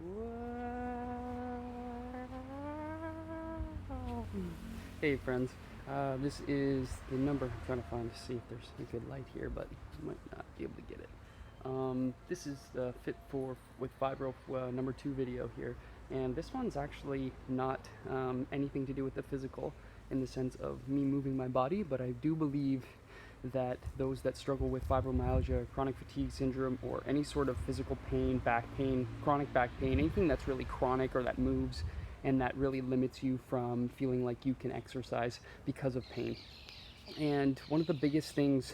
Wow. Hey friends, this is the number I'm trying to find to see if there's a good light here, but you might not be able to get it. This is the Fit for with FIBRO number 2 video here, and this one's actually not anything to do with the physical in the sense of me moving my body, but I do believe that those that struggle with fibromyalgia, chronic fatigue syndrome, or any sort of physical pain, back pain, chronic back pain, anything that's really chronic or that moves and that really limits you from feeling like you can exercise because of pain. And one of the biggest things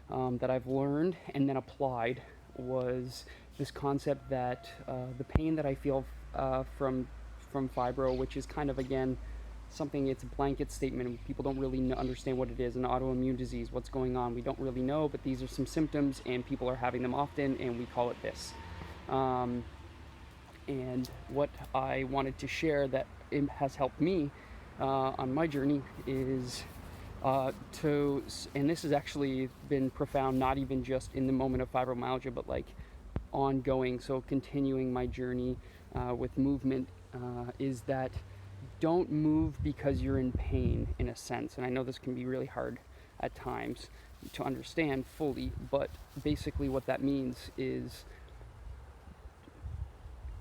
that I've learned and then applied was this concept that the pain that I feel from fibro, which is kind of, again, something, it's a blanket statement. People don't really understand what it is. An autoimmune disease, what's going on, we don't really know, but these are some symptoms and people are having them often, and we call it this. And what I wanted to share that has helped me on my journey is and this has actually been profound, not even just in the moment of fibromyalgia, but like ongoing, so continuing my journey with movement, is that don't move because you're in pain, in a sense. And I know this can be really hard at times to understand fully, but basically what that means is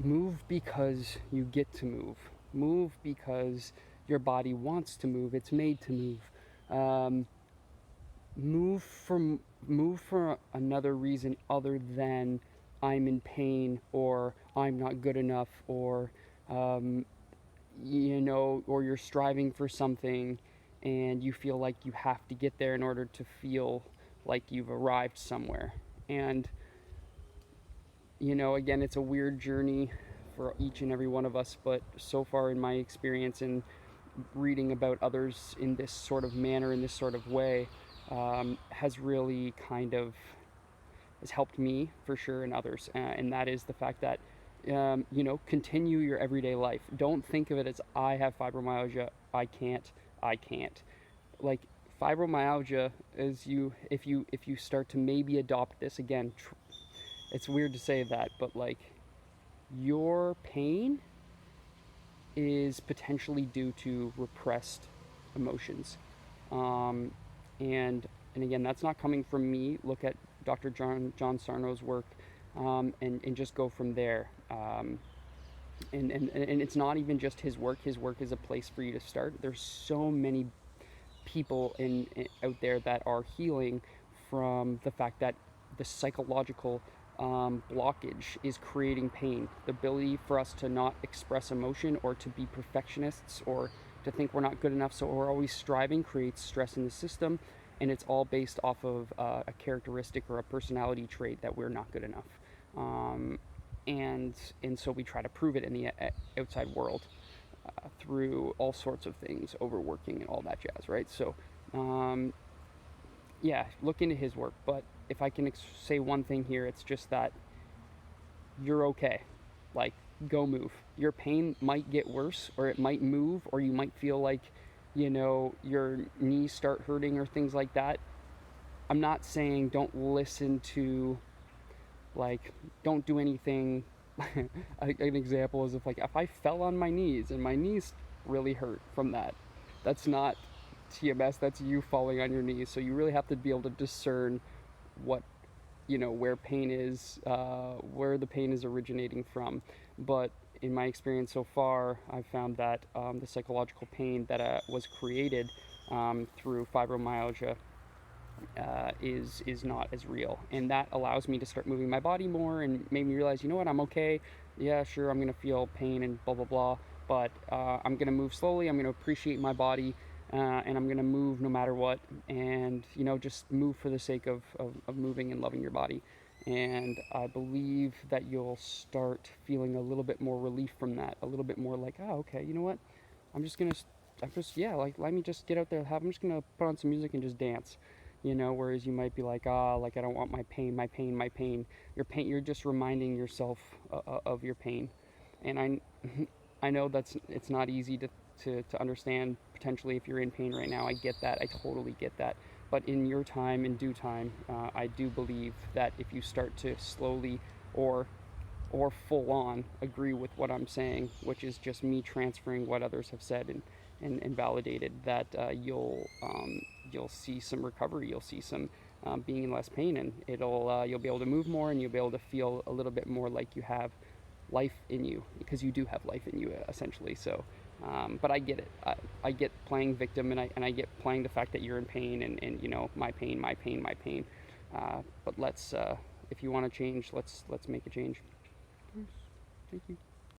move because you get to move. Move because your body wants to move. It's made to move. Move for another reason other than I'm in pain, or I'm not good enough, or or you're striving for something and you feel like you have to get there in order to feel like you've arrived somewhere. And again, it's a weird journey for each and every one of us, but so far in my experience and reading about others in this sort of manner, in this sort of way, has really has helped me for sure, and others. And that is the fact that continue your everyday life. Don't think of it as, I have fibromyalgia, I can't. Like, fibromyalgia is if you start to maybe adopt this, again, it's weird to say that, but like, your pain is potentially due to repressed emotions. And again, that's not coming from me. Look at Dr. John Sarnos' work, and just go from there. And it's not even just his work. His work is a place for you to start. There's so many people out there that are healing from the fact that the psychological blockage is creating pain. The ability for us to not express emotion, or to be perfectionists, or to think we're not good enough, so we're always striving, creates stress in the system, and it's all based off of a characteristic or a personality trait that we're not good enough. And so we try to prove it in the outside world through all sorts of things, overworking and all that jazz, right? So yeah, look into his work. But if I can say one thing here, it's just that you're okay. Like, go move. Your pain might get worse, or it might move, or you might feel like, your knees start hurting or things like that. I'm not saying don't listen to, like, don't do anything. An example is, if I fell on my knees and my knees really hurt from that, that's not TMS, that's you falling on your knees. So you really have to be able to discern what, where pain is, where the pain is originating from. But in my experience so far, I've found that the psychological pain that was created through fibromyalgia is not as real, and that allows me to start moving my body more, and made me realize, what, I'm okay. Yeah, sure, I'm gonna feel pain and blah blah blah, but I'm gonna move slowly. I'm gonna appreciate my body, and I'm gonna move no matter what, and just move for the sake of moving and loving your body. And I believe that you'll start feeling a little bit more relief from that, a little bit more like, oh, okay, you know what, let me just get out there. I'm just gonna put on some music and just dance. Whereas you might be like, I don't want my pain. You're just reminding yourself of your pain. And I know it's not easy to understand potentially if you're in pain right now. I get that. I totally get that. But in your time, in due time, I do believe that if you start to slowly, or or full on agree with what I'm saying, which is just me transferring what others have said and validated, that you'll see some recovery, you'll see some being in less pain, and you'll be able to move more, and you'll be able to feel a little bit more like you have life in you, because you do have life in you essentially. So but I get it. I get playing victim, and I get playing the fact that you're in pain, and you know, my pain, my pain, my pain. But let's if you want to change, let's make a change. Thank you.